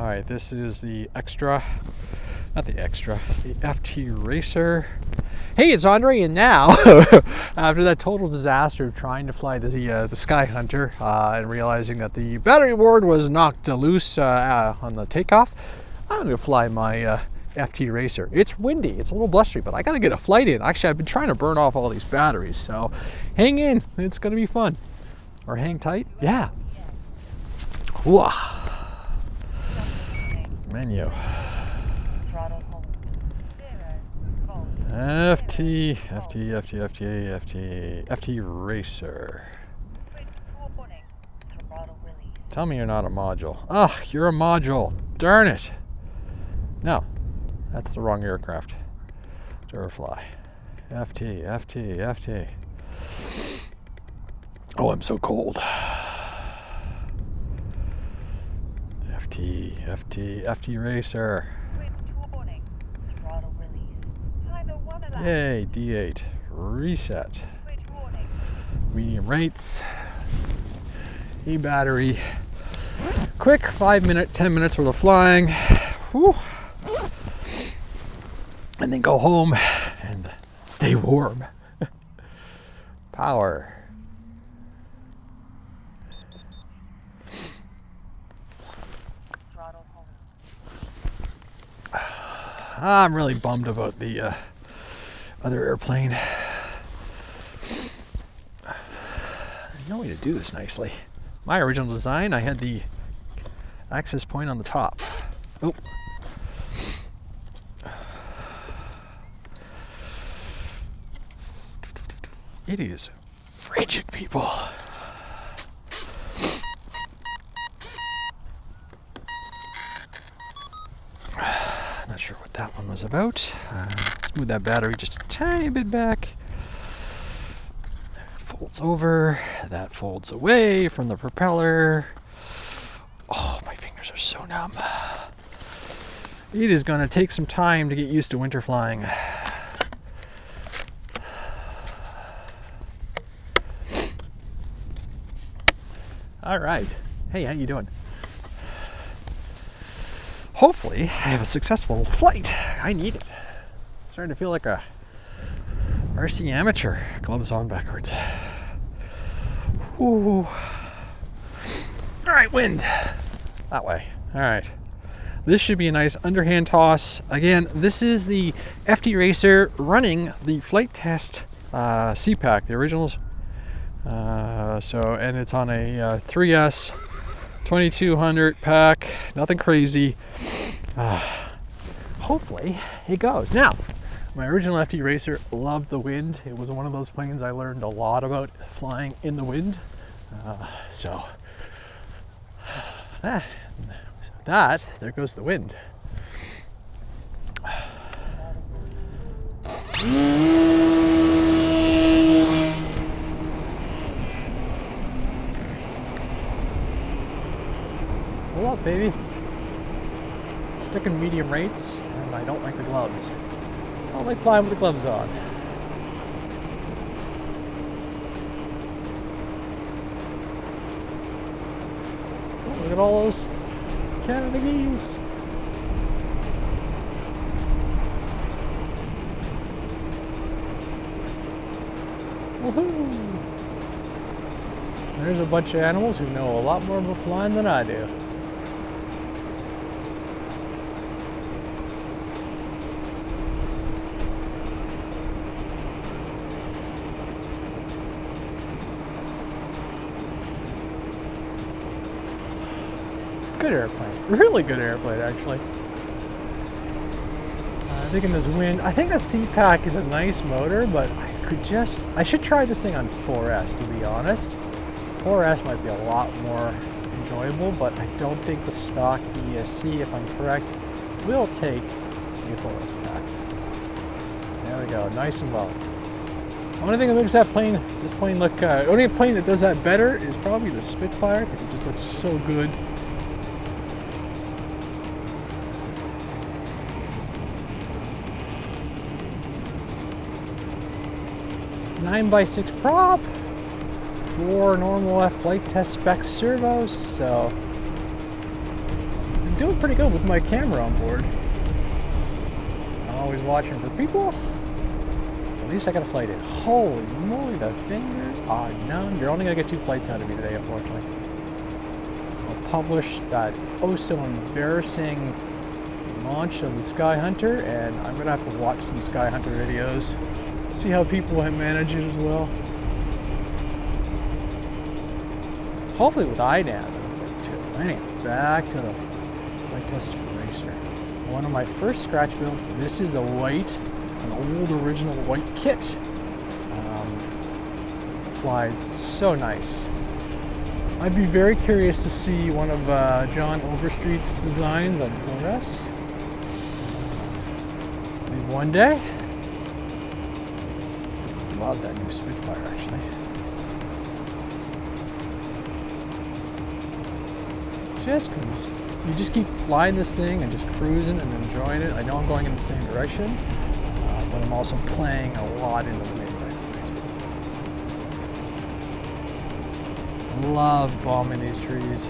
All right, this is the extra, not the extra, the FT Racer. Hey, it's Andre, and now, after that total disaster of trying to fly the Sky Hunter and realizing that the battery board was knocked loose on the takeoff, I'm gonna fly my FT Racer. It's windy, it's a little blustery, but I gotta get a flight in. Actually, I've been trying to burn off all these batteries, so hang in, it's gonna be fun. Or hang tight, yeah. Whoa. Menu. FT Racer. Tell me you're not a module. Ugh, you're a module. Darn it. No, that's the wrong aircraft. Durafly. FT. Oh, I'm so cold. FT Racer. Yay, D8. Reset. Medium rates. E-battery. Quick 10 minutes worth of flying. Whew. And then go home and stay warm. Power. I'm really bummed about the other airplane. There's no way to do this nicely. My original design, I had the access point on the top. Oh. It is frigid, people. Not sure what that one was about. Let's move that battery just a tiny bit back. Folds over. That folds away from the propeller. Oh, my fingers are so numb. It is going to take some time to get used to winter flying. All right. Hey, how you doing? Hopefully, I have a successful flight. I need it. Starting to feel like a RC amateur. Gloves on backwards. Ooh. All right, wind. That way. All right. This should be a nice underhand toss. Again, this is the FT Racer running the flight test CPAC, the originals. And it's on a 3S 2200 pack. Nothing crazy. Hopefully it goes. Now, my original FT Racer loved the wind. It was one of those planes I learned a lot about flying in the wind. There goes the wind. Pull up, baby. Sticking medium rates, and I don't like the gloves. I don't like flying with the gloves on. Oh, look at all those Canada geese. Woohoo! There's a bunch of animals who know a lot more about flying than I do. Good airplane. Really good airplane, actually. I think in this wind, I think the CPAC is a nice motor, but I should try this thing on 4S, to be honest. 4S might be a lot more enjoyable, but I don't think the stock ESC, if I'm correct, will take the 4S pack. There we go, nice and low. The only thing that makes this plane look, only plane that does that better is probably the Spitfire, because it just looks so good. Nine by 6 prop, 4 normal flight test spec servos, so I'm doing pretty good with my camera on board. I'm always watching for people. At least I got a flight in. Holy moly, the fingers are numb. You're only going to get 2 flights out of me today, unfortunately. I'll publish that oh so embarrassing launch of the Sky Hunter, and I'm going to have to watch some Sky Hunter videos. See how people manage it as well. Hopefully with IDAM too. Anyway, back to the flight test racer. One of my first scratch builds. This is an old original white kit. Flies so nice. I'd be very curious to see one of John Overstreet's designs on 4S. Maybe one day. Love that new Spitfire actually. You just keep flying this thing and just cruising and enjoying it. I know I'm going in the same direction, but I'm also playing a lot in the wind. Love bombing these trees.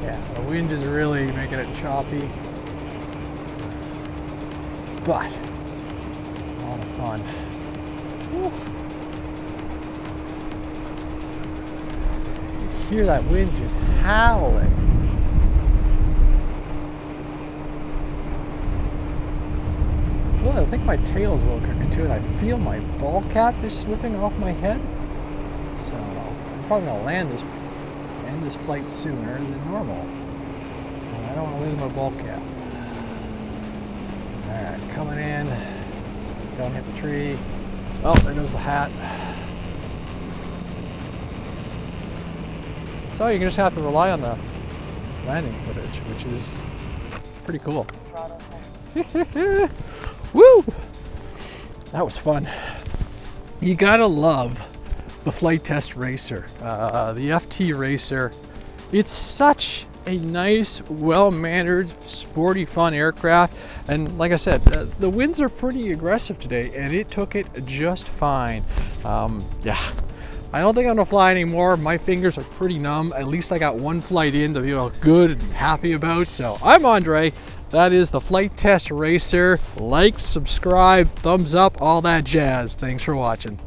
Yeah, the wind is really making it choppy, but a lot of fun. Woo. Hear that wind just howling. Well, I think my tail's a little crooked too, and I feel my ball cap is slipping off my head. So I'm probably gonna end this flight sooner than normal. And I don't want to lose my ball cap. Alright, coming in. Don't hit the tree. Oh, there goes the hat. So you just have to rely on the landing footage, which is pretty cool. Woo! That was fun. You gotta love the flight test racer, the FT racer. It's such a nice, well-mannered, sporty, fun aircraft. And like I said, the winds are pretty aggressive today, and it took it just fine. Yeah. I don't think I'm gonna fly anymore. My fingers are pretty numb. At least I got one flight in to feel good and happy about. So I'm Andre. That is the Flight Test Racer. Like, subscribe, thumbs up, all that jazz. Thanks for watching.